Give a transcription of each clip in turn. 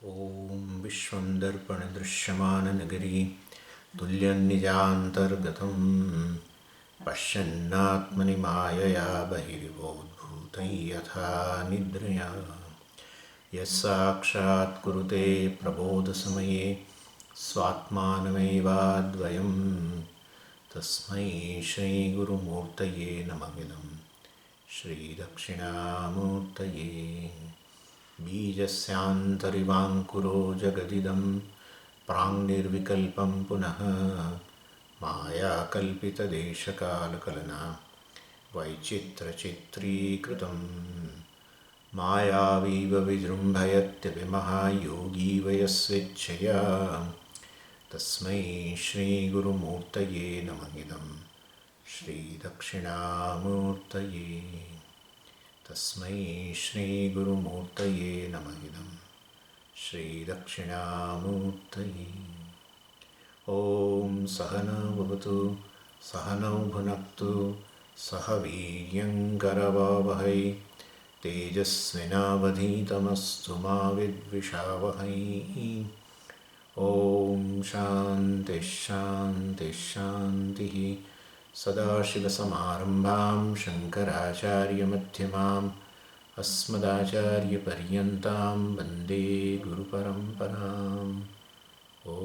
ॐ विश्वं दर्पणदृश्यमाननगरी तुल्यन्निजान्तर्गतं पश्यन्नात्मनि मायया बहिर्वोद्भूतं यथा निद्रया यस्साक्षात् कुरुते प्रबोधसमये स्वात्मानमेवाद्वयं तस्मै श्रीगुरुमूर्तये नमः श्रीदक्षिणामूर्तये बीजस्यान्तरिवाङ्कुरो जगदिदं प्राङ्निर्विकल्पं पुनः मायाकल्पितदेशकालकलना वैचित्रचित्रीकृतं मायावीव विजृम्भयत्यभिमः योगी वयस्वेच्छया तस्मै श्रीगुरुमूर्तये नमः श्रीदक्षिणामूर्तये तस्मै श्रीगुरुमूर्तये नमः श्रीदक्षिणामूर्तये ॐ सहनौ भवतु सहनौ भुनक्तु सह वीर्यङ्करवावहै तेजस्विनावधीतमस्तु मा विद्विषावहै ॐ शान्तिः शान्तिः शान्तिः सदाशिवसमारम्भां शङ्कराचार्यमध्यमाम् अस्मदाचार्यपर्यन्तां वन्दे गुरुपरम्पराम् ॐ.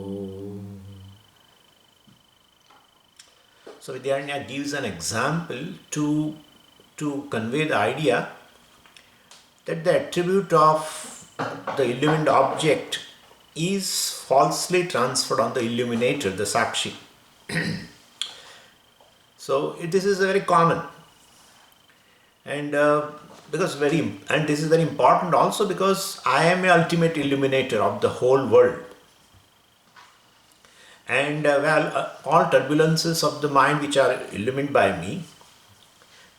So Vidyaranya gives an example to convey the idea that the attribute of the illumined object is falsely transferred on the illuminator, the Sakshi. So this is very common, and this is very important also because I am the ultimate illuminator of the whole world, and all turbulences of the mind which are illumined by me,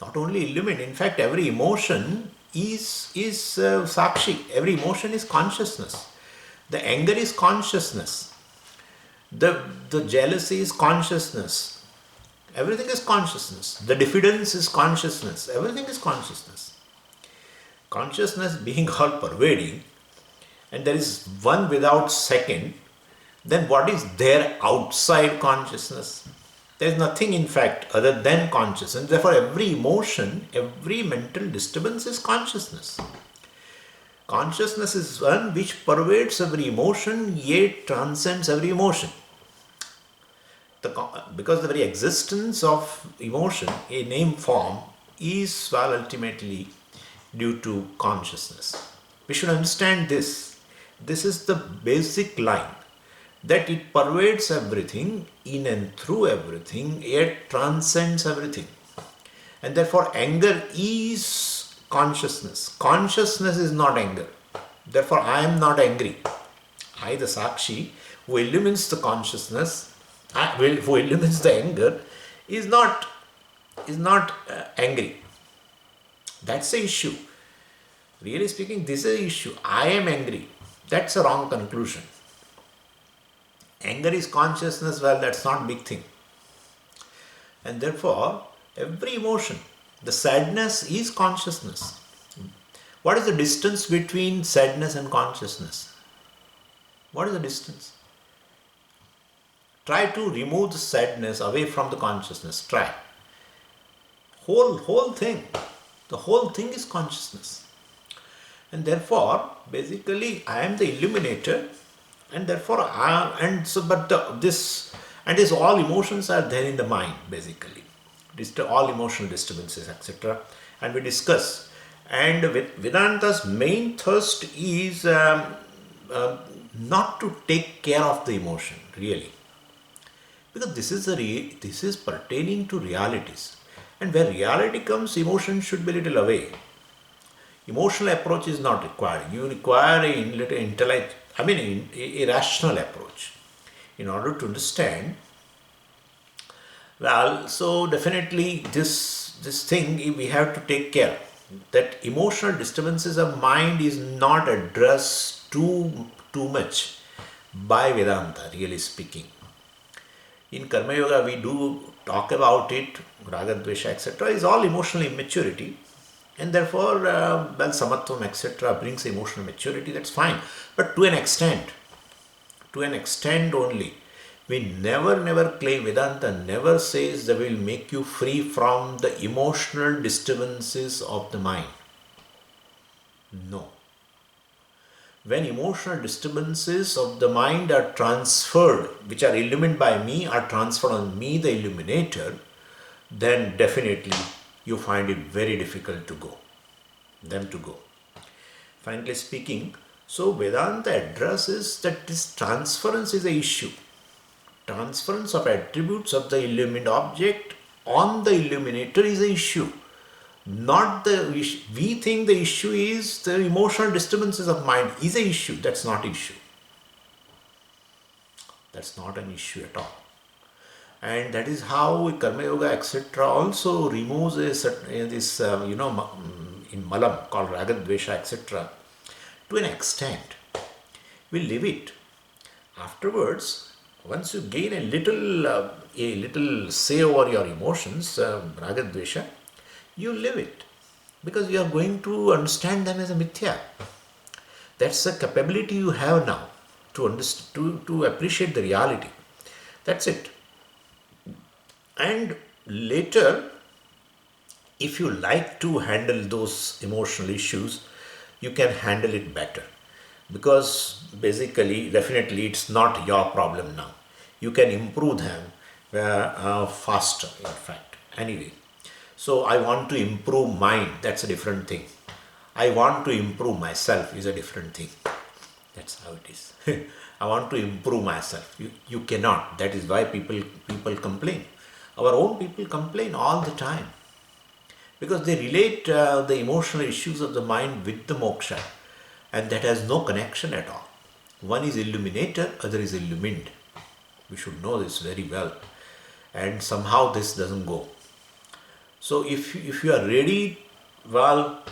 not only illumined, in fact every emotion is Sakshi. Every emotion is consciousness. The anger is consciousness. The jealousy is consciousness. Everything is consciousness. The diffidence is consciousness. Everything is consciousness. Consciousness being all pervading, and there is one without second, then what is there outside consciousness? There is nothing in fact other than consciousness. Therefore every emotion, every mental disturbance is consciousness. Consciousness is one which pervades every emotion, yet transcends every emotion. Because the very existence of emotion, a name form, is ultimately due to consciousness. We should understand this. This is the basic line, that it pervades everything, in and through everything, yet transcends everything. And therefore anger is consciousness. Consciousness is not anger. Therefore I am not angry. I, the Sakshi, who illumines the consciousness, who illumines the anger, is not angry. That's the issue. Really speaking, this is the issue. I am angry. That's a wrong conclusion. Anger is consciousness. Well, that's not a big thing. And therefore, every emotion, the sadness is consciousness. What is the distance between sadness and consciousness? What is the distance? Try to remove the sadness away from the consciousness. Try. Whole thing. The whole thing is consciousness. And therefore, basically, I am the illuminator, and therefore, all emotions are there in the mind, basically. All emotional disturbances, etc. And we discuss. And Vedanta's main thirst is not to take care of the emotion, really. Because this is pertaining to realities. And where reality comes, emotion should be a little away. Emotional approach is not required. You require a rational approach in order to understand. Well, so definitely this thing we have to take care, that emotional disturbances of mind is not addressed too much by Vedanta, really speaking. In Karma Yoga, we do talk about it, Raga, Dvesha, etc. is all emotional immaturity. And therefore, well, samatvam, etc., brings emotional maturity, that's fine. But to an extent only. We never claim, Vedanta never says that will make you free from the emotional disturbances of the mind. No. When emotional disturbances of the mind are transferred, which are illumined by me, are transferred on me, the illuminator, then definitely you find it very difficult to go, them to go. Frankly speaking, so Vedanta addresses that this transference is a issue. Transference of attributes of the illumined object on the illuminator is a issue. Not the we think the issue is the emotional disturbances of mind is a issue. That's not issue. That's not an issue at all. And that is how Karma Yoga, etc., also removes this, in Malam called Ragadvesha, etc., to an extent. We live it. Afterwards, once you gain a little say over your emotions, Ragadvesha, you live it because you are going to understand them as a mithya. That's a capability you have now to appreciate the reality. That's it. And later, if you like to handle those emotional issues, you can handle it better. Because basically, definitely, it's not your problem now. You can improve them faster, in fact. Anyway, so I want to improve mine, that's a different thing. I want to improve myself is a different thing. That's how it is. I want to improve myself. You cannot. That is why people complain. Our own people complain all the time because they relate the emotional issues of the mind with the moksha, and that has no connection at all. One is illuminator, other is illumined. We should know this very well, and somehow this doesn't go. So if you are ready, well,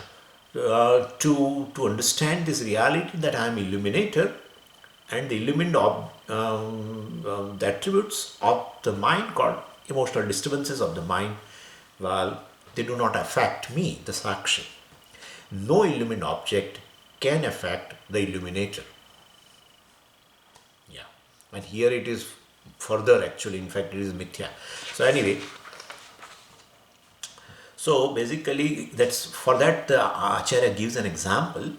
to understand this reality that I am illuminator, and the illumined the attributes of the mind called emotional disturbances of the mind, well, they do not affect me, the Sakshi. No illumined object can affect the illuminator. Yeah. And here it is further actually, in fact, it is mithya. So anyway, so basically that's for that Acharya gives an example.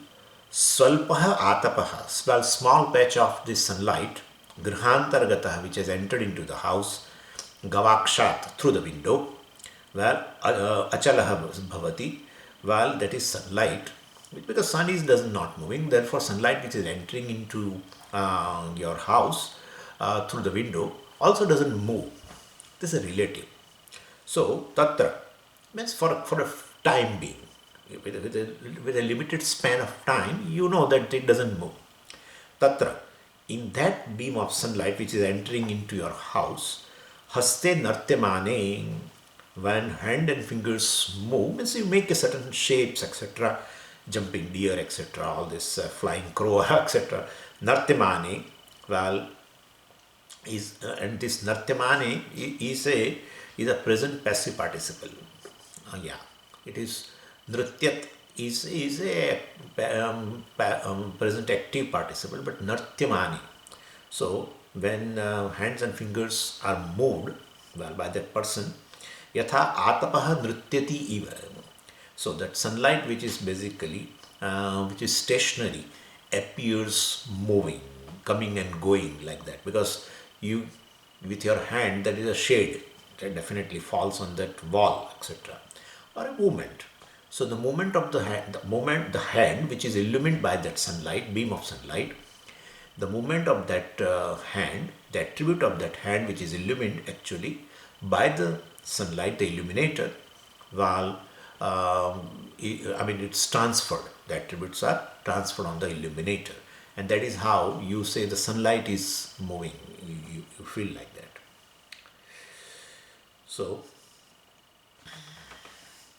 Swalpaha atapaha, well, small patch of the sunlight, grihantargataha, which has entered into the house, gavakshat, through the window, well, achalaha bhavati, well, that is sunlight, because sun is does not moving, therefore sunlight which is entering into your house through the window also doesn't move. This is a relative. So, tatra means for a time being, with a limited span of time, you know that it doesn't move. Tatra, in that beam of sunlight which is entering into your house, haste nartyamane, when hand and fingers move, means you make a certain shapes, etc., jumping deer, etc., all this flying crow, etc. Nartyamane, well, is and this nartyamane is a present passive participle. Yeah, it is nrityat is a present active participle, but nartyamani. So when hands and fingers are moved, well, by that person, yatha atapaha nrityati iva. So that sunlight which is basically which is stationary appears moving, coming and going like that, because you with your hand, that is a shade that definitely falls on that wall, etc., or a movement. So the movement of the hand which is illumined by that sunlight, beam of sunlight, the movement of that hand, the attribute of that hand which is illumined actually by the sunlight, the illuminator, well, it's transferred. The attributes are transferred on the illuminator, and that is how you say the sunlight is moving. You feel like that. So,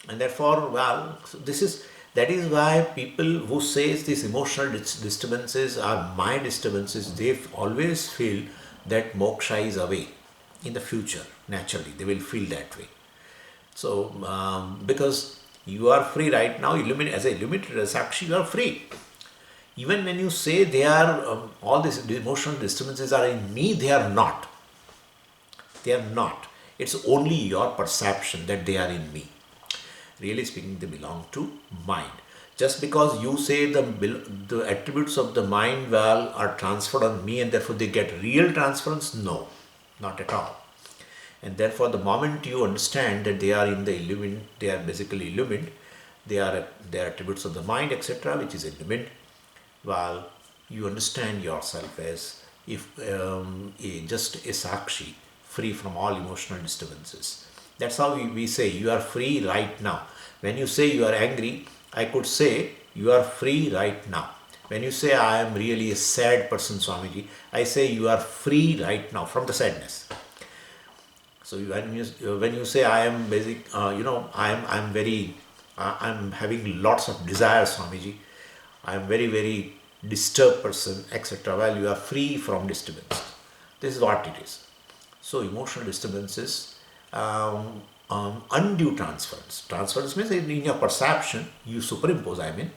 and therefore, well, so that is why people who says these emotional disturbances are my disturbances, they always feel that moksha is away in the future. Naturally, they will feel that way. So, because You are free right now, as a illuminated Sakshi, you are free. Even when you say they are, all these emotional disturbances are in me, they are not. They are not. It's only your perception that they are in me. Really speaking, they belong to mind. Just because you say the attributes of the mind well are transferred on me and therefore they get real transference, no, not at all. And therefore, the moment you understand that they are in the illumined, they are basically illumined, they are attributes of the mind, etc., which is illumined. Well, you understand yourself as if just a sakshi, free from all emotional disturbances. That's how we say you are free right now. When you say you are angry, I could say you are free right now. When you say I am really a sad person, Swamiji, I say you are free right now from the sadness. So when you say I am basic, I am very, I am having lots of desires, Swamiji. I am very disturbed person, etc. Well, you are free from disturbance. This is what it is. So emotional disturbances, undue transference. Transference means in your perception you superimpose. I mean,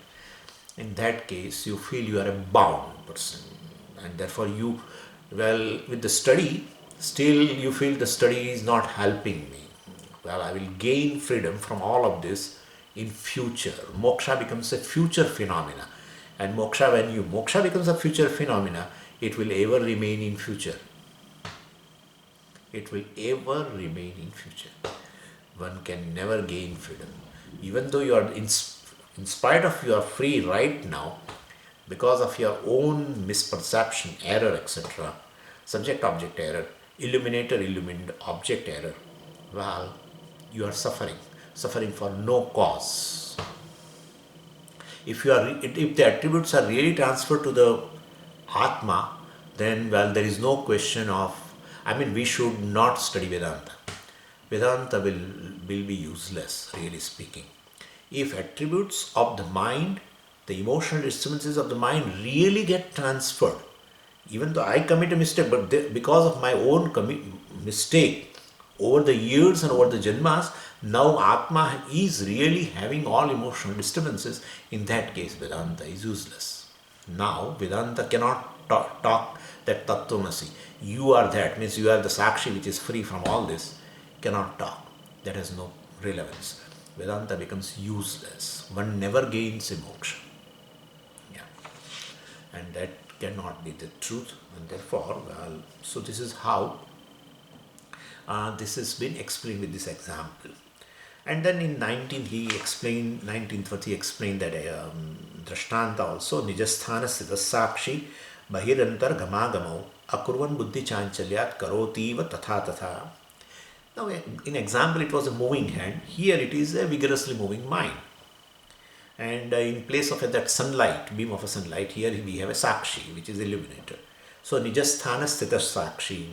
in that case you feel you are a bound person, and therefore you, well, with the study, still you feel the study is not helping me. Well, I will gain freedom from all of this in future. Moksha becomes a future phenomena, and moksha becomes a future phenomena, it will ever remain in future. It will ever remain in future. One can never gain freedom. Even though you are, in spite of you are free right now, because of your own misperception, error, etc., subject-object error, illuminator-illumined object error, well, you are suffering for no cause. If the attributes are really transferred to the Atma, then, well, there is no question of, we should not study Vedanta. Vedanta will be useless, really speaking. If attributes of the mind, the emotional disturbances of the mind really get transferred, even though I commit a mistake, but because of my own mistake, over the years and over the janmas, now Atma is really having all emotional disturbances. In that case, Vedanta is useless. Now, Vedanta cannot talk that Tattvamasi. You are that, means you are the Sakshi which is free from all this, cannot talk. That has no relevance. Vedanta becomes useless. One never gains a moksha. Yeah. And that cannot be the truth. And therefore, well, so this is how this has been explained with this example. And then in 19th he explained that Drashtanta also, Nijasthana Siddhasakshi Bahirantar Gamagamau Akurvan Buddhi Chanchalyat Karotiva Tatha Tatha. Now, in example, it was a moving hand. Here it is a vigorously moving mind. And in place of that sunlight, beam of a sunlight, here we have a Sakshi, which is illuminated. So, Nijasthana Sthita Sakshi.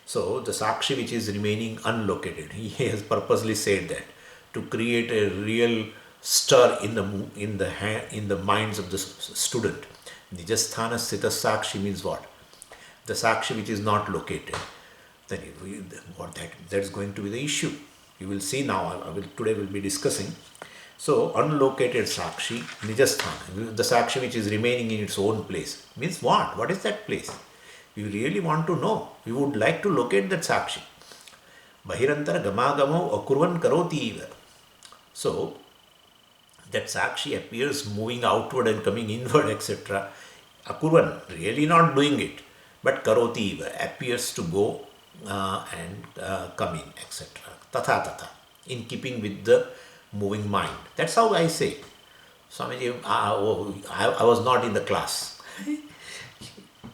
So, the Sakshi which is remaining unlocated, he has purposely said that to create a real stir in the minds of the student. Nijasthana Sthita Sakshi means what? The Sakshi which is not located. Then that's going to be the issue. You will see now. Today we'll be discussing. So unlocated Sakshi, Nijasthana, the Sakshi which is remaining in its own place, means what? What is that place? We really want to know. We would like to locate that Sakshi. Bahirantara Gamagamo Akurvan Karoti Iva. So that Sakshi appears moving outward and coming inward, etc. Akurvan, really not doing it, but Karoti Iva appears to go and come in, etc. Tatha Tatha, in keeping with the moving mind. That's how I say. Swamiji, I was not in the class.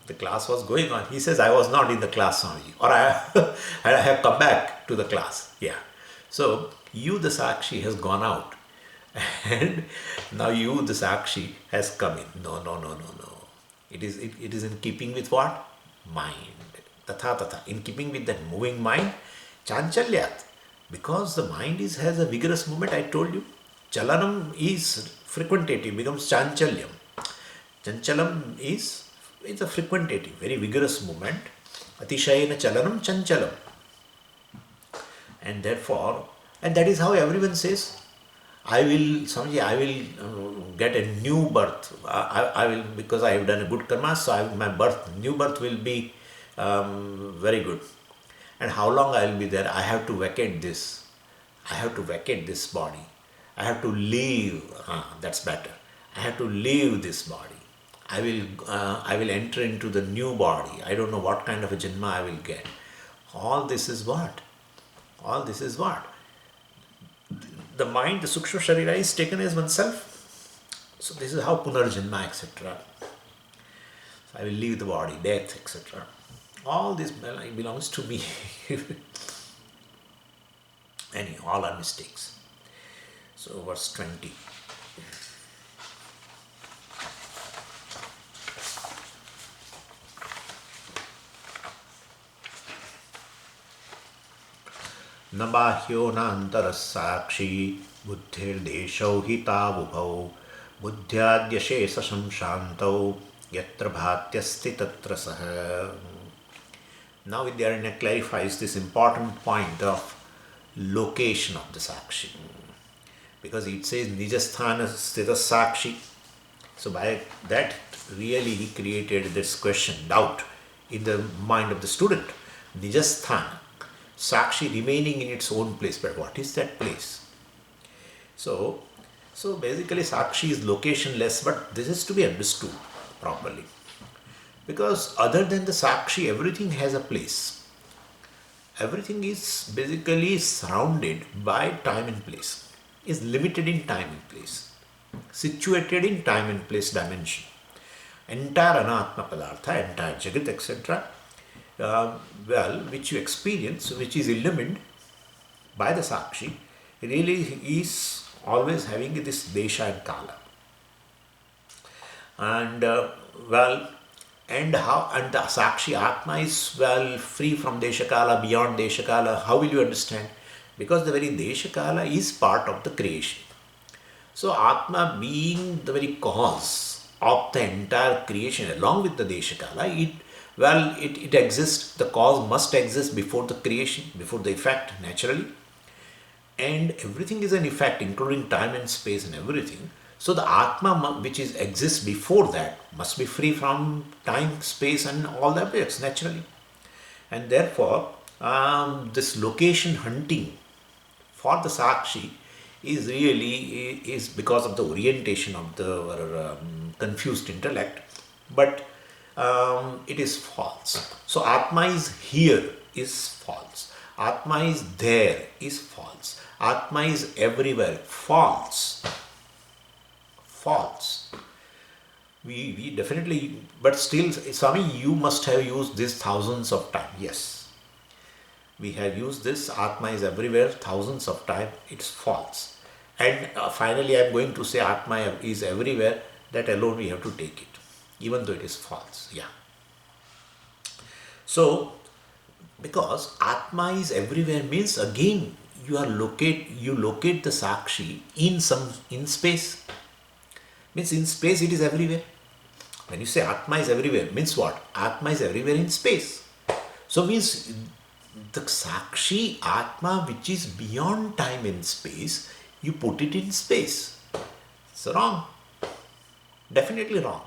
The class was going on. He says, I was not in the class, Swamiji. Or I have come back to the class. Yeah. So, you, the Sakshi, has gone out. And now you, the Sakshi, has come in. No. It is in keeping with what? Mind. Tatha Tatha. In keeping with that moving mind, Chanchalyat. Because the mind has a vigorous movement, I told you. Chalanam is frequentative, becomes Chanchalyam. Chanchalam is a frequentative, very vigorous movement. Atishayana Chalanam Chanchalam. And therefore, and that is how everyone says, I will get a new birth. I will, because I have done a good karma, so my new birth will be very good. And how long I will be there? I have to vacate this. I have to vacate this body. I have to leave. That's better. I have to leave this body. I will enter into the new body. I don't know what kind of a janma I will get. All this is what? All this is what? The mind, the Sukshma Sharira is taken as oneself. So this is how Punarjanma, etc. So I will leave the body, death, etc. All this belongs to me. Anyhow, all are mistakes. So verse 20. न बाह्यो नान्तरः साक्षी बुद्धिर्देशौ हि तावुभौ बुद्ध्याद्यशेषं शान्तौ यत्र भात्यस्ति तत्र सः. Now Vidyaranya clarifies this important point of location of the Sakshi. Because it says Nijasthana Sthita Sakshi. So by that really he created this question, doubt in the mind of the student. Nijasthana, Sakshi remaining in its own place. But what is that place? So basically Sakshi is locationless, but this is to be understood properly. Because other than the Sakshi, everything has a place. Everything is basically surrounded by time and place, is limited in time and place, situated in time and place dimension. Entire Anatma Padartha, entire Jagat, etc., which you experience, which is illumined by the Sakshi, really is always having this Desha and Kala. And and the Sakshi Atma is free from Deshakala, beyond Deshakala. How will you understand? Because the very Deshakala is part of the creation. So Atma being the very cause of the entire creation along with the Deshakala, it exists, the cause must exist before the creation, before the effect naturally. And everything is an effect, including time and space and everything. So the Atma which exists before that must be free from time, space and all the objects naturally. And therefore this location hunting for the Sakshi is because of the orientation of the confused intellect, but it is false. So Atma is here is false. Atma is there is false. Atma is everywhere, false. False. We definitely, but still, Swami, you must have used this thousands of times. Yes, we have used this. Atma is everywhere, thousands of times. It's false. And finally, I am going to say Atma is everywhere. That alone we have to take it, even though it is false. Yeah. So, because Atma is everywhere means again you locate the Sakshi in space. Means in space it is everywhere. When you say Atma is everywhere, means what? Atma is everywhere in space. So means the Sakshi Atma which is beyond time and space, you put it in space. It's wrong. Definitely wrong.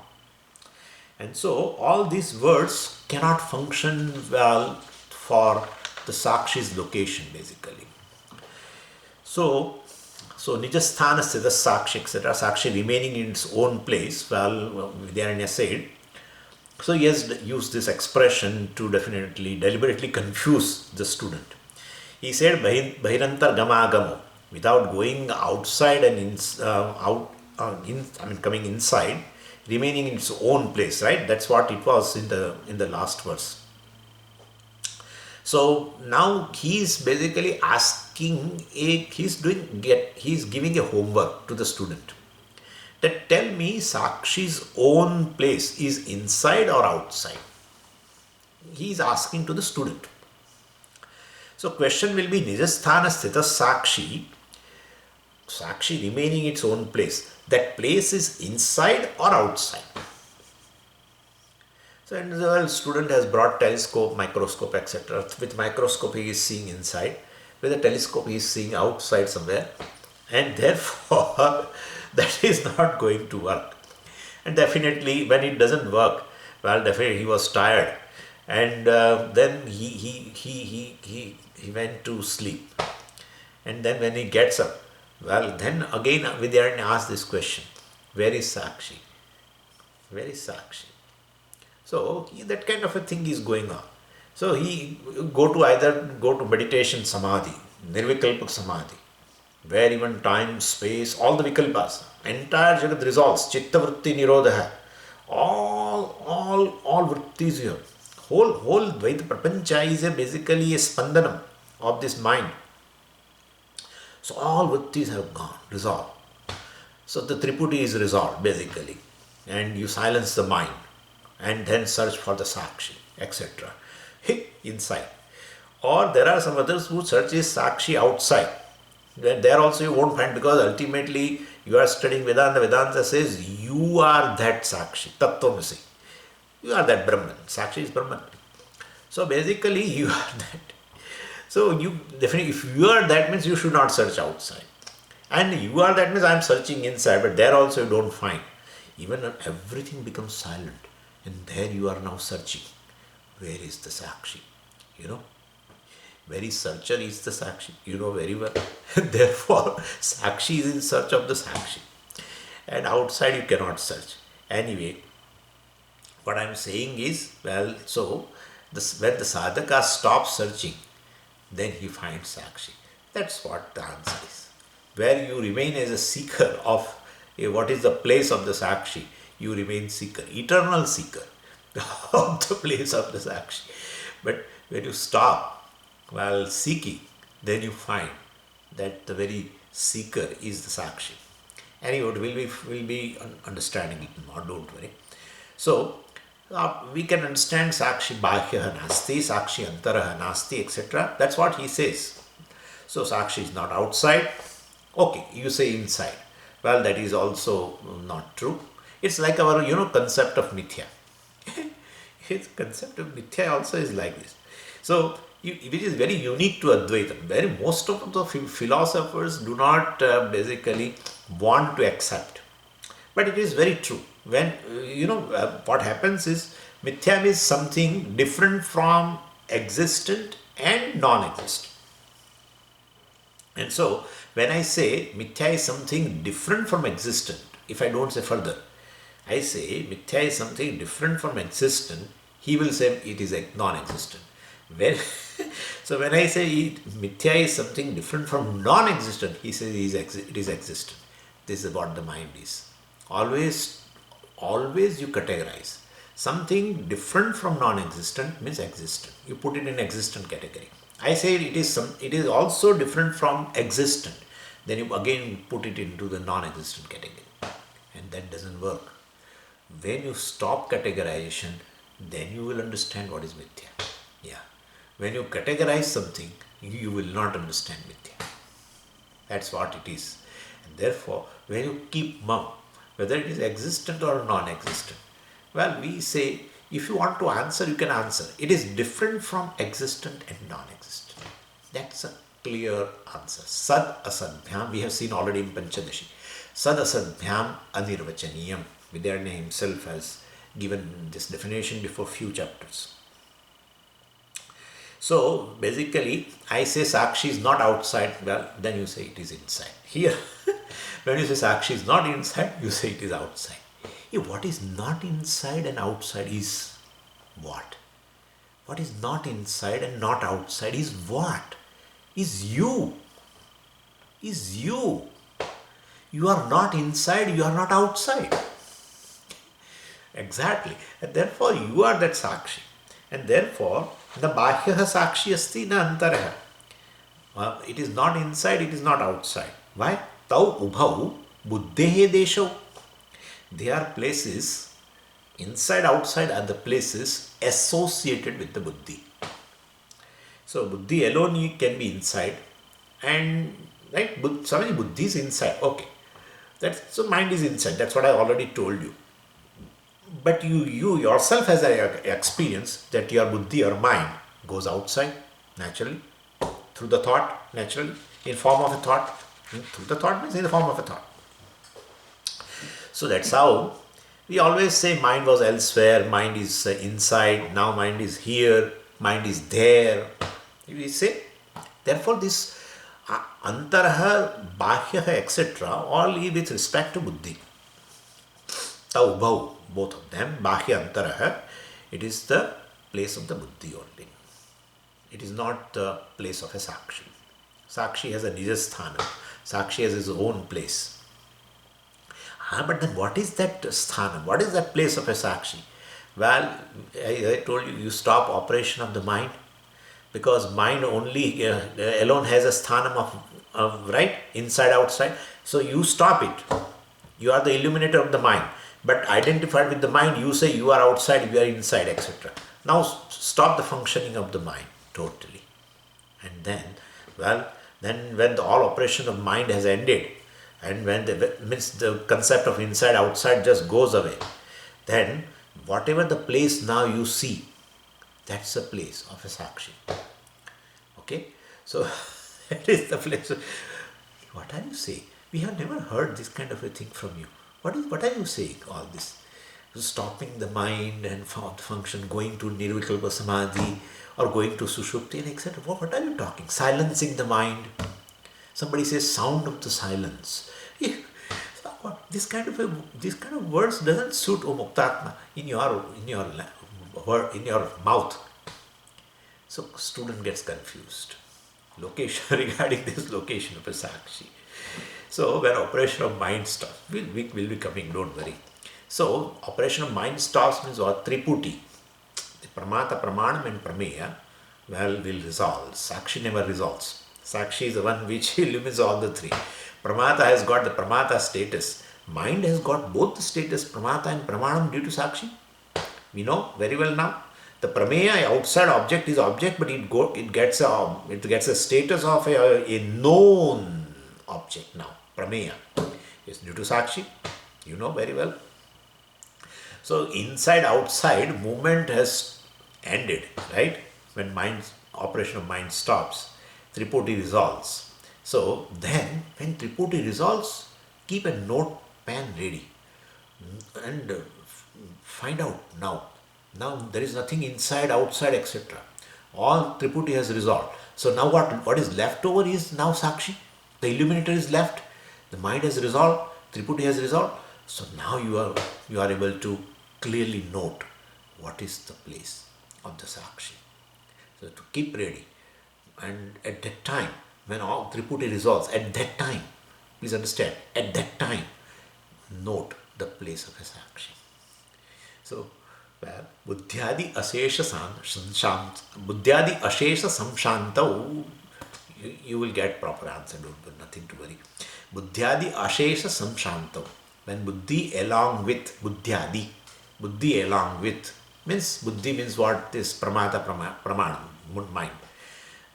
And so all these words cannot function well for the Sakshi's location basically. So Nijasthana Sthita Sakshi, etc., Sakshi remaining in its own place, Vidyaranya said. So he has used this expression to deliberately confuse the student. He said, Bahirantar Gamagamo, without going outside and coming inside, remaining in its own place, right? That's what it was in the last verse. So now he is basically he's giving a homework to the student. That tell me Sakshi's own place is inside or outside? He is asking to the student. So question will be Nijasthana Sthita Sakshi remaining its own place. That place is inside or outside? So and the student has brought telescope, microscope, etc. With microscope he is seeing inside. With the telescope he is seeing outside somewhere. And therefore, that is not going to work. And definitely, when it doesn't work, well, definitely he was tired, and then he went to sleep. And then when he gets up, well, then again Vidyaran asks this question: where is Sakshi? Where is Sakshi? So that kind of a thing is going on. So he go to meditation samadhi, nirvikalpak samadhi, where even time, space, all the vikalpas, entire jagat resolves, chitta vritti nirodha, all vrittis here. Whole Dvaita Prapancha is basically a spandanam of this mind. So all vrittis have gone, resolved. So the Triputi is resolved basically, and you silence the mind and then search for the Sakshi, etc. Inside. Or there are some others who search is Sakshi outside. There also you won't find, because ultimately you are studying Vedanta. Vedanta says you are that Sakshi, Tattvamasi. You are that Brahman. Sakshi is Brahman. So basically you are that. So you definitely, if you are that, means you should not search outside. And you are that means I am searching inside, but there also you don't find. Even everything becomes silent, and there you are now searching. Where is the Sakshi? You know, very searcher is the Sakshi. You know very well. Therefore, Sakshi is in search of the Sakshi, and outside you cannot search. Anyway, what I am saying is, well, so when the sadhaka stops searching, then he finds Sakshi. That's what the answer is. Where you remain as a seeker of what is the place of the Sakshi, you remain seeker, eternal seeker of the place of the Sakshi. But when you stop while seeking, then you find that the very seeker is the Sakshi. Anyway, we'll be understanding it more, don't worry. So, we can understand Sakshi Bahya Nasti, Sakshi Antara Nasti, etc. That's what he says. So, Sakshi is not outside. Okay, you say inside. Well, that is also not true. It's like our, concept of Mithya. His concept of Mithya also is like this. So, which is very unique to Advaita. Most of the philosophers do not basically want to accept. But it is very true. When, what happens is, Mithya is something different from existent and non-existent. And so, when I say Mithya is something different from existent, if I don't say further, I say Mithya is something different from existent, he will say it is non-existent. So when I say Mithya is something different from non-existent, he says it is existent. This is what the mind is. Always you categorize. Something different from non-existent means existent. You put it in existent category. I say it is also different from existent. Then you again put it into the non-existent category. And that doesn't work. When you stop categorization, then you will understand what is Mithya. Yeah. When you categorize something, you will not understand Mithya. That's what it is. And therefore, when you keep mum, whether it is existent or non-existent, well, we say, if you want to answer, you can answer. It is different from existent and non-existent. That's a clear answer. Sad asadbhyam, we have seen already in Panchadashi. Sad asadbhyam anirvachaniyam. Vidyaranya himself has given this definition before few chapters. So, basically, I say Sakshi is not outside, well, then you say it is inside. Here, when you say Sakshi is not inside, you say it is outside. What is not inside and outside is what? What is not inside and not outside is what? Is you. Is you. You are not inside, you are not outside. Exactly. And therefore, you are that Sakshi. And therefore, the Bahya Sakshi asti na antaraha. It is not inside, it is not outside. Why? Tau ubhau buddhehe desho. They are places, inside, outside are the places associated with the buddhi. So, buddhi alone can be inside, and right, sorry, buddhi is inside. Okay, so mind is inside. That's what I already told you. But you yourself has an experience that your buddhi or mind goes outside naturally through the thought, naturally in form of a thought. Through the thought means in the form of a thought. So that's how we always say mind was elsewhere, mind is inside, now mind is here, mind is there. We say, therefore, this antaraha, bahyaha, etc., all is with respect to buddhi. Tau bhau, both of them, bahya antaraha, it is the place of the buddhi only. It is not the place of a sakshi. Sakshi has a nijasthana. Sakshi has his own place. But then what is that sthana? What is that place of a sakshi? Well, I told you, you stop operation of the mind, because mind only alone has a sthanam of right, inside, outside. So you stop it. You are the illuminator of the mind. But identified with the mind, you say you are outside, you are inside, etc. Now stop the functioning of the mind totally. And then, well, then when all operation of mind has ended, and when the concept of inside outside just goes away, then whatever the place now you see, that's the place of a sakshi. Okay, so that is the place. What are you saying? We have never heard this kind of a thing from you. What are you saying? All this stopping the mind and function, going to nirvikalpa samadhi or going to sushupti and etc. What are you talking? Silencing the mind. Somebody says sound of the silence. This kind of words doesn't suit O Muktatma in your mouth. So student gets confused. Location regarding this location of a sakshi. So when operation of mind stops, we'll be coming, don't worry. So operation of mind stops means what? Triputi. The pramata, pramanam and prameya, well, will resolve. Sakshi never resolves. Sakshi is the one which illumines all the three. Pramata has got the pramata status. Mind has got both the status, pramata and pramanam, due to sakshi. We know very well now. The prameya, outside object, is object, but it gets a status of a known object now. Prameya is due to sakshi. You know very well. So inside outside movement has ended, right? When operation of mind stops, Triputi resolves. So then when Triputi resolves, keep a notepad ready and find out now. Now there is nothing inside, outside, etc. All Triputi has resolved. So now what is left over is now sakshi. The illuminator is left. The mind has resolved. Triputi has resolved. So now you are able to clearly note what is the place of the sakshi. So to keep ready. And at that time, when all Triputi resolves, at that time, please understand, at that time, note the place of a sakshi. So, well, buddhyadi ashesha samshantau, you will get proper answer, nothing to worry. Buddhyadi ashesha samshantau, when buddhi along with buddhyadi, buddhi along with, buddhi means what is pramata, pramanam, mind.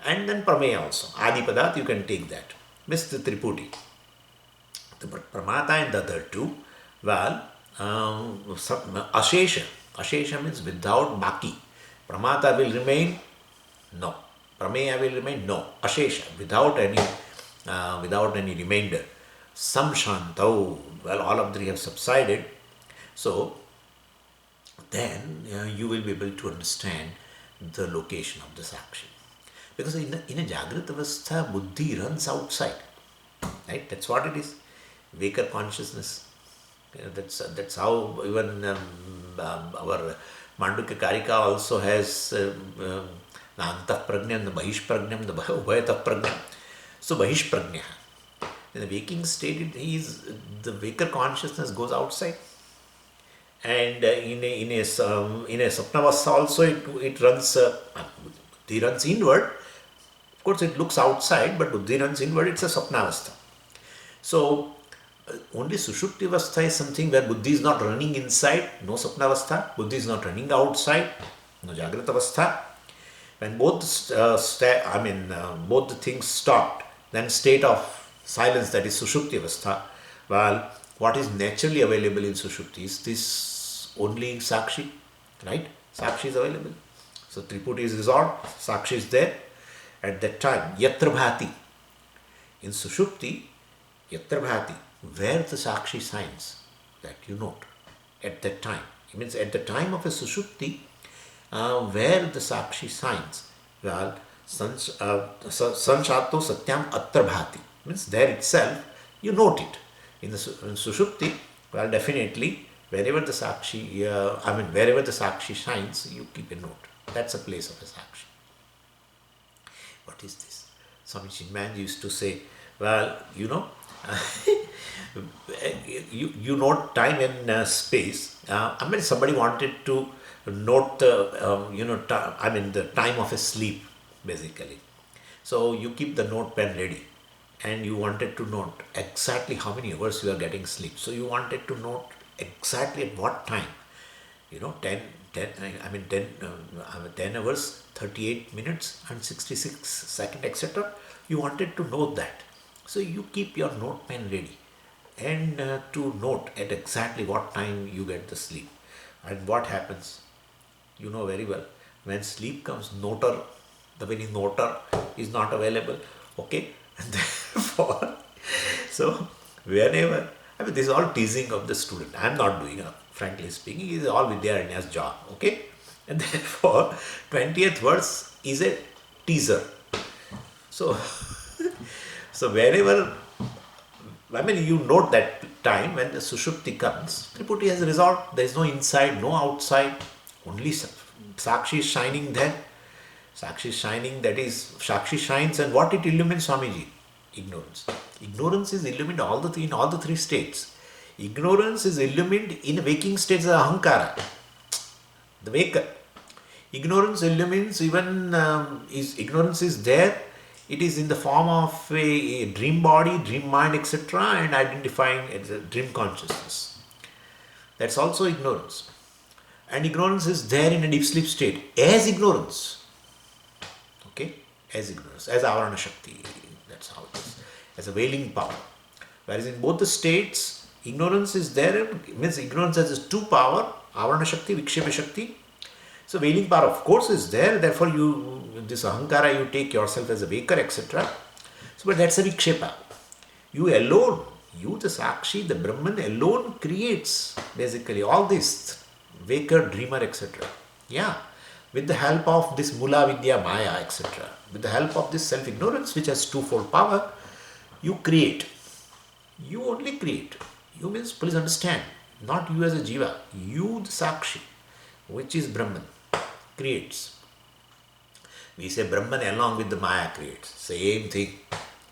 And then prameya also, adipadat, you can take that, means the triputi. The pramata and the other two, well, ashesha means without baki. Pramata will remain, no. Prameya will remain, no. Ashesha, without any remainder. Samshantau, well, all of three have subsided. So then you will be able to understand the location of the sakshi. Because in a Jagrata Avastha, buddhi runs outside. Right? That's what it is. Waker consciousness. That's how even our Mandukya Karika also has the Antah Prajnam, the Bahish Prajnam, the Ubhayatah Prajnam. So Bahish Prajna. In the waking state, the waker consciousness goes outside. And in a Sapnavastha also it runs, buddhi runs inward. Of course, it looks outside, but buddhi runs inward, it's a Sapnavastha. So, only Sushupti Avastha is something where buddhi is not running inside, no Sapnavastha, buddhi is not running outside, no Jagrata Avastha. When both the things stopped, then state of silence, that is Sushupti Avastha. Well, what is naturally available in Sushupti is this only Sakshi, right? Sakshi is available. So Triputi is resolved, Sakshi is there. At that time, Yatra Bhati. In Sushupti, Yatra bhati, where the Sakshi signs, that you note at that time. It means at the time of a Sushupti, where the Sakshi signs, well, Sanshato Satyam Atra bhati, means there itself you note it. In the in Sushupti, well, definitely wherever the Sakshi, wherever the Sakshi shines, you keep a note. That's a place of a Sakshi. What is this? Swami Chinmayanji used to say, well, you note time and space. Somebody wanted to note the time of a sleep, basically. So you keep the note pen ready, and you wanted to note exactly how many hours you are getting sleep. So you wanted to note exactly at what time, 10 hours, 38 minutes and 66 seconds, etc. You wanted to note that. So you keep your note pen ready and to note at exactly what time you get the sleep. And what happens, you know very well, when sleep comes, the very noter is not available. Okay, and therefore, so whenever, this is all teasing of the student. I am not doing it, frankly speaking. It is all Vidyaranya's job. Okay, and therefore, 20th verse is a teaser. So, so whenever, you note that time when the Sushupti comes, Tripurti has resolved. There is no inside, no outside, only Sakshi is shining there. Sakshi is shining, that is, Sakshi shines, and what it illumines, Swamiji? Ignorance. Ignorance is illumined in all the three states. Ignorance is illumined in waking states as Ahankara, the waker. Ignorance illumines even, ignorance is there. It is in the form of a dream body, dream mind, etc., and identifying as a dream consciousness. That's also ignorance. And ignorance is there in a deep sleep state as ignorance. Okay? As ignorance, as Avarana Shakti. That's how it is. As a veiling power. Whereas in both the states, ignorance is there, means ignorance has two power, Avarana Shakti, Vikshepa Shakti. So veiling power, of course, is there. Therefore, this Ahankara, you take yourself as a waker, etc. So, but that's a Vikshepa. You alone, the Sakshi, the Brahman alone creates basically all this waker, dreamer, etc. Yeah, with the help of this Mula Vidya, Maya, etc. With the help of this self-ignorance, which has twofold power, you create. You only create. You means, please understand, not you as a Jiva, you the Sakshi, which is Brahman, creates. We say Brahman along with the Maya creates. Same thing.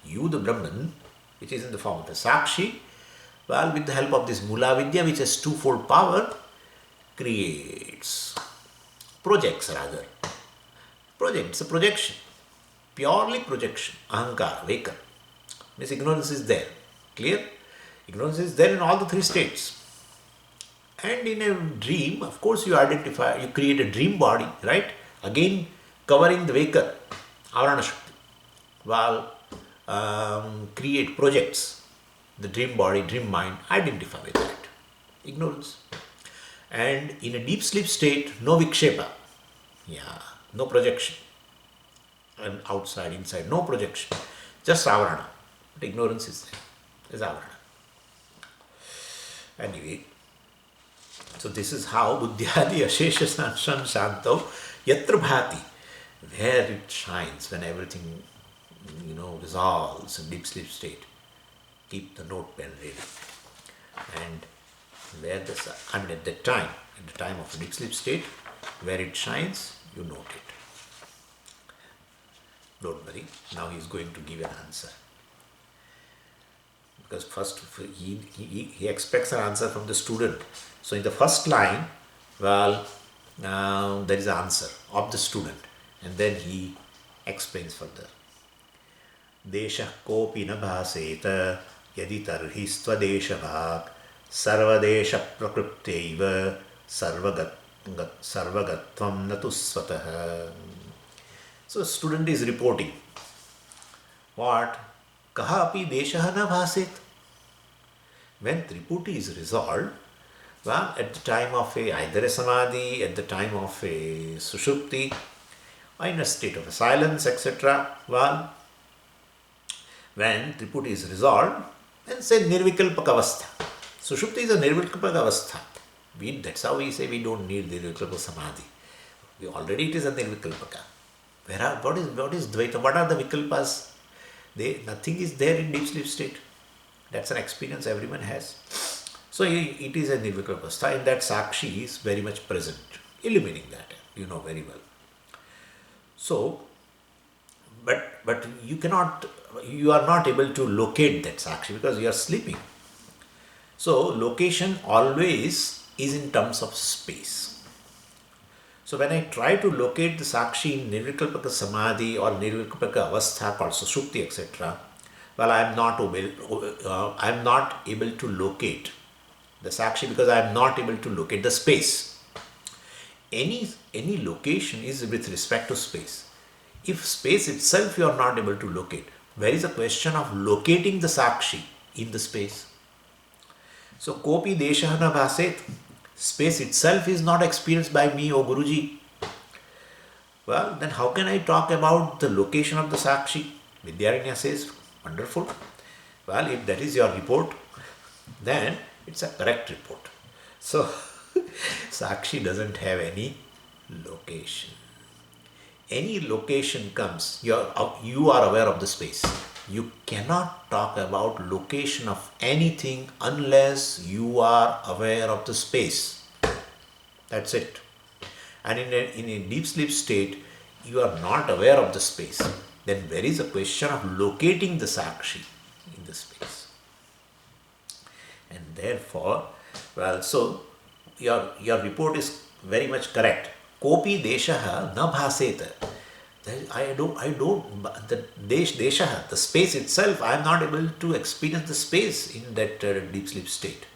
You the Brahman, which is in the form of a Sakshi, well, with the help of this Mula Vidya, which has twofold power, creates. Projects rather. It's a projection. Purely projection. Ahankara, waker. Means ignorance is there. Clear? Ignorance is there in all the three states. And in a dream, of course, you create a dream body, right? Again, covering the waker, Avarana Shakti. While create projects, the dream body, dream mind, identify with that. Ignorance. And in a deep sleep state, no Vikshepa. Yeah, no projection. And outside, inside, no projection. Just Avarana. But ignorance is there. There's Avarana. Anyway, so this is how Buddhyadi Ashesha Sanshan Shanto Yatra Bhati, where it shines when everything, resolves in deep sleep state. Keep the note pen ready. And where at the time of deep sleep state, where it shines, you note it. Don't worry, now he is going to give an answer. Because first he expects an answer from the student. So in the first line, there is an answer of the student, and then he explains further. Desha kopi na bhaseta yadi tarhi stvadeshavak sarvadesha prakriптейva sarvagatvam natu swatah. So student is reporting. What? Kaha api desha na bhaset. When Triputi is resolved, well, at the time of either a samadhi, at the time of a sushupti, or in a state of silence, etc., well, when Triputi is resolved, and say Nirvikalpaka Avastha. Sushupti is a Nirvikalpaka Avastha. That's how we say we don't need Nirvikalpaka Samadhi. Already it is a Nirvikalpaka. What is Dvaita? What are the Vikalpas? Nothing is there in deep sleep state. That's an experience everyone has. So it is a Nirvikalpa Avastha, and that Sakshi is very much present, illumining that, you know very well. So, but you are not able to locate that Sakshi because you are sleeping. So location always is in terms of space. So when I try to locate the Sakshi in Nirvikalpaka Samadhi or Nirvikalpaka Avastha called Sushupti, etc., well, I am not able to locate the Sakshi because I am not able to locate the space. Any location is with respect to space. If space itself you are not able to locate, where is the question of locating the Sakshi in the space? So, Kopi Desha na bhaset, space itself is not experienced by me, O Guruji. Well, then how can I talk about the location of the Sakshi? Vidyaranya says, wonderful. Well, if that is your report, then it's a correct report. So, Sakshi doesn't have any location. Any location comes, you are aware of the space. You cannot talk about location of anything unless you are aware of the space. That's it. And in a deep sleep state, you are not aware of the space. Then there is a question of locating the Sakshi in the space. And therefore, well, so your report is very much correct. Kopi deshaha na bhaseta. The deshaha, the space itself, I am not able to experience the space in that deep sleep state.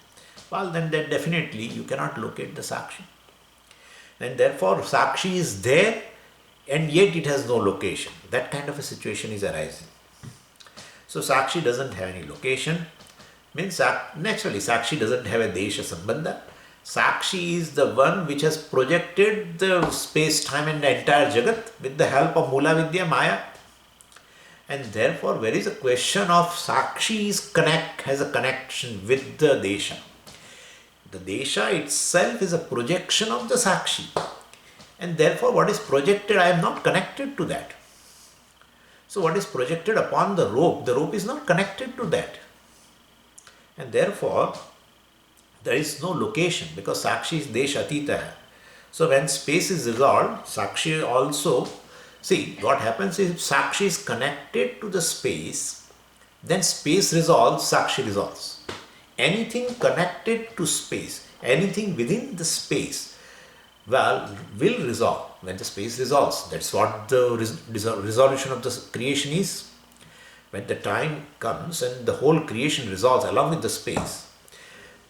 Well, then definitely you cannot locate the Sakshi. And therefore, Sakshi is there and yet it has no location. That kind of a situation is arising. So, Sakshi doesn't have any location. Means naturally, Sakshi doesn't have a Desha Sambandha. Sakshi is the one which has projected the space-time and the entire Jagat with the help of Mula Vidya Maya. And therefore, there is a question of Sakshi has a connection with the Desha. The Desha itself is a projection of the Sakshi. And therefore, what is projected, I am not connected to that. So, what is projected upon the rope is not connected to that. And therefore, there is no location because Sakshi is Desha Atita. So when space is resolved, Sakshi also, see what happens is if Sakshi is connected to the space, then space resolves, Sakshi resolves. Anything connected to space, anything within the space, well, will resolve when the space resolves. That's what the resolution of the creation is. When the time comes and the whole creation resolves along with the space,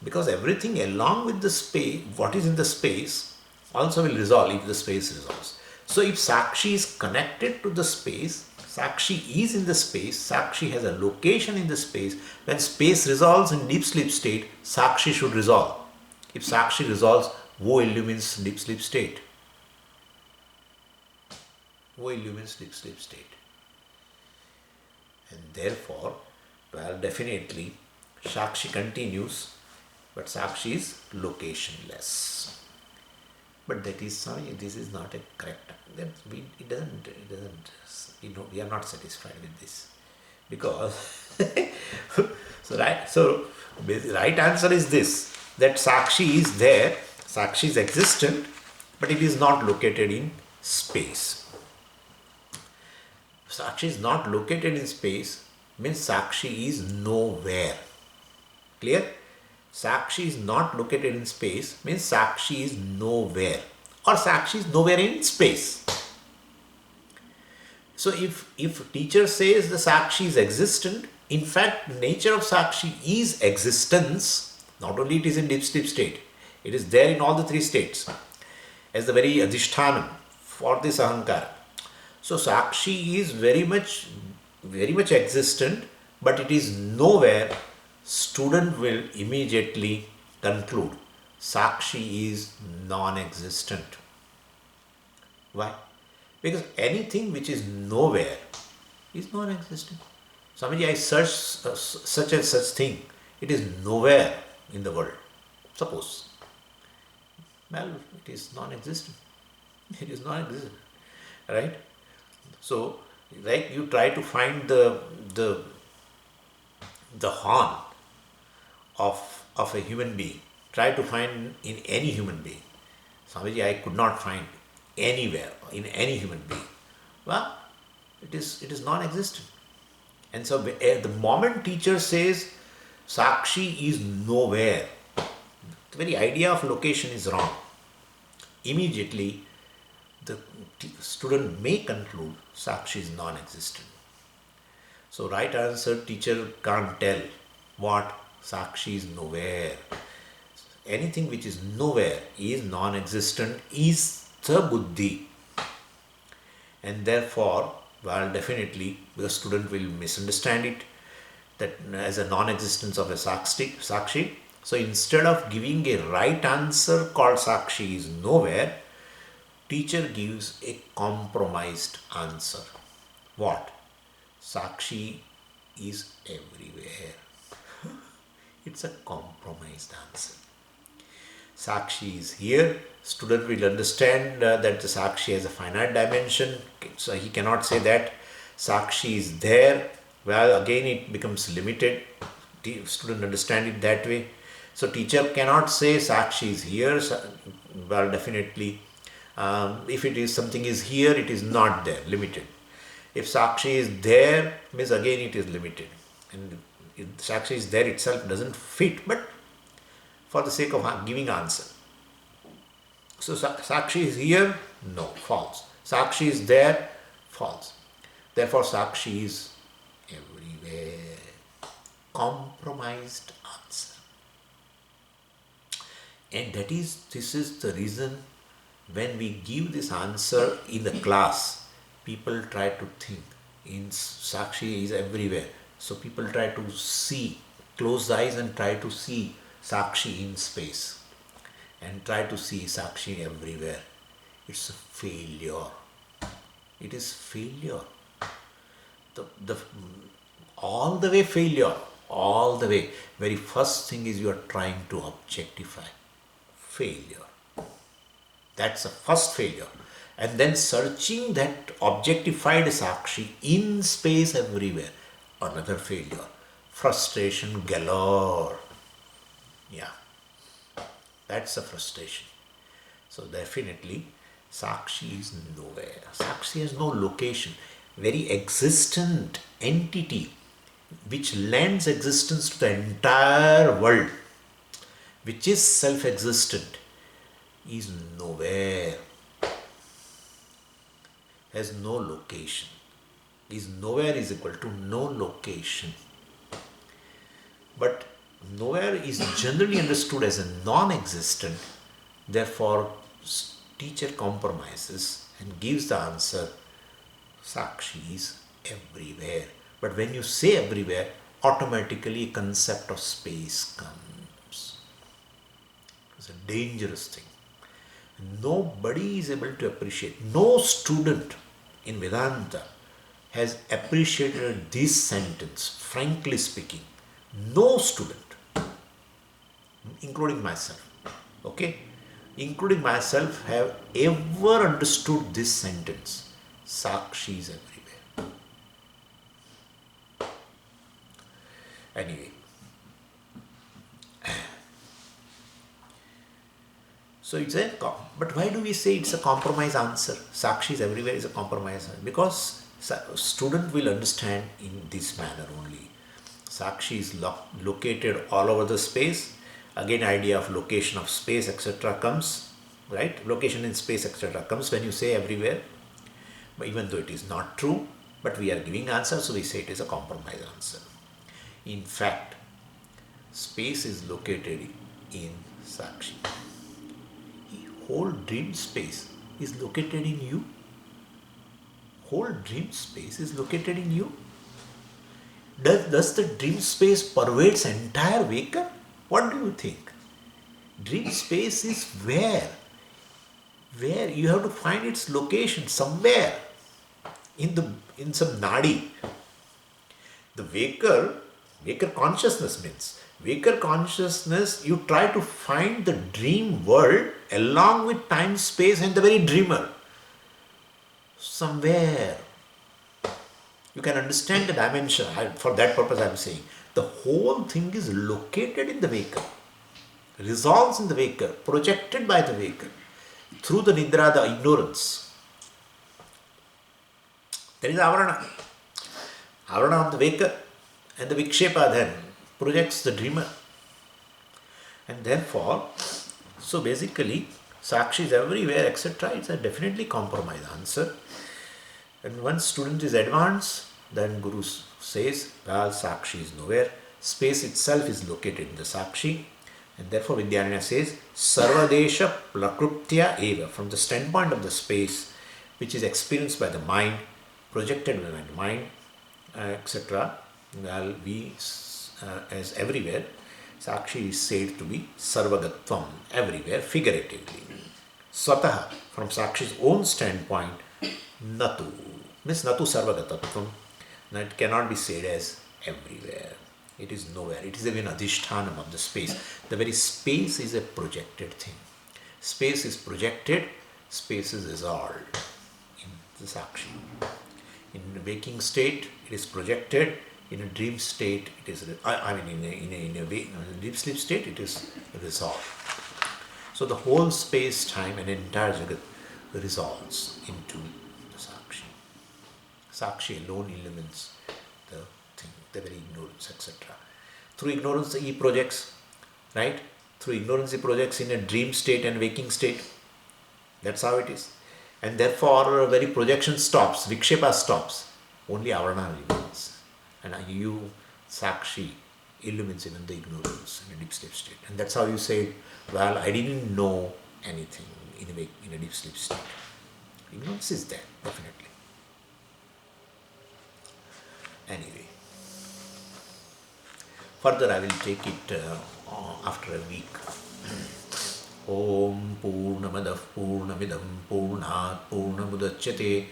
because everything along with the space, what is in the space, also will resolve if the space resolves. So if Sakshi is connected to the space, Sakshi is in the space, Sakshi has a location in the space. When space resolves in deep sleep state, Sakshi should resolve. If Sakshi resolves, wo illumines deep sleep state. Wo illumines deep sleep state. And therefore, well, definitely, Sakshi continues. But Sakshi is locationless. But that is sorry, this is not a correct. It doesn't. We are not satisfied with this because So the right answer is this: that Sakshi is there, Sakshi is existent, but it is not located in space. Sakshi is not located in space means Sakshi is nowhere. Clear? Sakshi is not located in space means Sakshi is nowhere, or Sakshi is nowhere in space. So if teacher says the Sakshi is existent, in fact nature of Sakshi is existence. Not only it is in deep sleep state, it is there in all the three states as the very adhishthanam for this ahankara. So Sakshi is very much existent, but it is nowhere. Student will immediately conclude Sakshi is non-existent. Why? Because anything which is nowhere is non-existent. Swamiji, I search such and such thing. It is nowhere in the world. Suppose. Well, it is non-existent. It is non-existent. Right? So, like you try to find the horn of a human being. Try to find in any human being. Swamiji, I could not find anywhere in any human being. Well, it is non-existent. And so the moment teacher says Sakshi is nowhere, the very idea of location is wrong. Immediately the student may conclude Sakshi is non-existent. So right answer, teacher can't tell what Sakshi is nowhere. Anything which is nowhere is non-existent, is the buddhi. And therefore, well, definitely the student will misunderstand it that as a non-existence of a sakshi. So instead of giving a right answer called sakshi is nowhere, teacher gives a compromised answer. What? Sakshi is everywhere. It's a compromised answer. Sakshi is here. Student will understand that the Sakshi has a finite dimension. So he cannot say that Sakshi is there. Well, again it becomes limited. Student understand it that way. So teacher cannot say Sakshi is here. Well, definitely if it is something is here, it is not there, limited. If Sakshi is there, means again it is limited. And if Sakshi is there itself doesn't fit, but for the sake of giving answer. So Sakshi is here? No, false. Sakshi is there? False. Therefore Sakshi is everywhere. Compromised answer. And this is the reason when we give this answer in the class, people try to think in Sakshi is everywhere. So people try to see, close the eyes and try to see Sakshi in space and try to see Sakshi everywhere. It's a failure. It is failure. All the way failure. All the way. Very first thing is you are trying to objectify. Failure. That's the first failure. And then searching that objectified Sakshi in space everywhere. Another failure. Frustration galore. Yeah. That's the frustration. So definitely Sakshi is nowhere. Sakshi has no location. Very existent entity which lends existence to the entire world, which is self-existent, is nowhere. Has no location. Is nowhere is equal to no location. But nowhere is generally understood as a non-existent. Therefore, teacher compromises and gives the answer, Sakshi is everywhere. But when you say everywhere, automatically a concept of space comes. It's a dangerous thing. Nobody is able to appreciate. No student in Vedanta has appreciated this sentence, frankly speaking. No student, including myself, okay, including myself, have ever understood this sentence, Sakshi is everywhere. Anyway, so it's a, but why do we say it's a compromise answer? Sakshi is everywhere is a compromise answer. Because student will understand in this manner only. Sakshi is located all over the space. Again, idea of location of space, etc. comes, right? Location in space, etc. comes when you say everywhere. But even though it is not true, but we are giving answer, so we say it is a compromise answer. In fact, space is located in Sakshi. Whole dream space is located in you. Whole dream space is located in you. Does the dream space pervades entire wake-up? What do you think? Dream space is where you have to find its location somewhere in some nadi. The waker consciousness means, waker consciousness, you try to find the dream world along with time, space, and the very dreamer. Somewhere you can understand the dimension. For that purpose, I am saying the whole thing is located in the waker, resolves in the waker, projected by the waker through the nidra, the ignorance. There is avarana. Avarana of the waker, and the vikshepa then projects the dreamer. And therefore, so basically, Sakshi is everywhere, etc. It's a definitely compromise answer. And once student is advanced, then Guru says, well, Sakshi is nowhere. Space itself is located in the Sakshi. And therefore Vidyanaya says, Sarvadesha Prakruptya Eva, from the standpoint of the space, which is experienced by the mind, projected by the mind, etc. Well, we, as everywhere, Sakshi is said to be Sarvagatvam, everywhere, figuratively. Swataha, from Sakshi's own standpoint, Natu, means Natu Sarvagatatvam. Now it cannot be said as everywhere. It is nowhere. It is even adhishthanam of the space. The very space is a projected thing. Space is projected, space is resolved in the Sakshi. In a waking state, it is projected. In a dream state, it is, in a deep sleep state, it is resolved. So the whole space, time, and entire Jagat resolves into the Sakshi. Sakshi alone illumines the thing, the very ignorance, etc. Through ignorance, he projects, right? Through ignorance, he projects in a dream state and waking state. That's how it is. And therefore, very projection stops, vikshepa stops. Only avarana remains. And you, Sakshi, illumines even the ignorance in a deep sleep state. And that's how you say, well, I didn't know anything in a deep sleep state. Ignorance is there, definitely. Anyway, further I will take it after a week. Om Purnamadah Purnamidam Purnat Purnamudachyate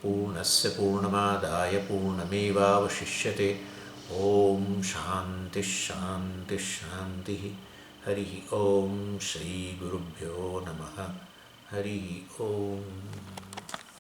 Purnasya Purnamadaya Purnameva Vashishyate. Om Shanti Shanti Shanti. Hari Om Shri Gurubhyo Namaha. Hari Om.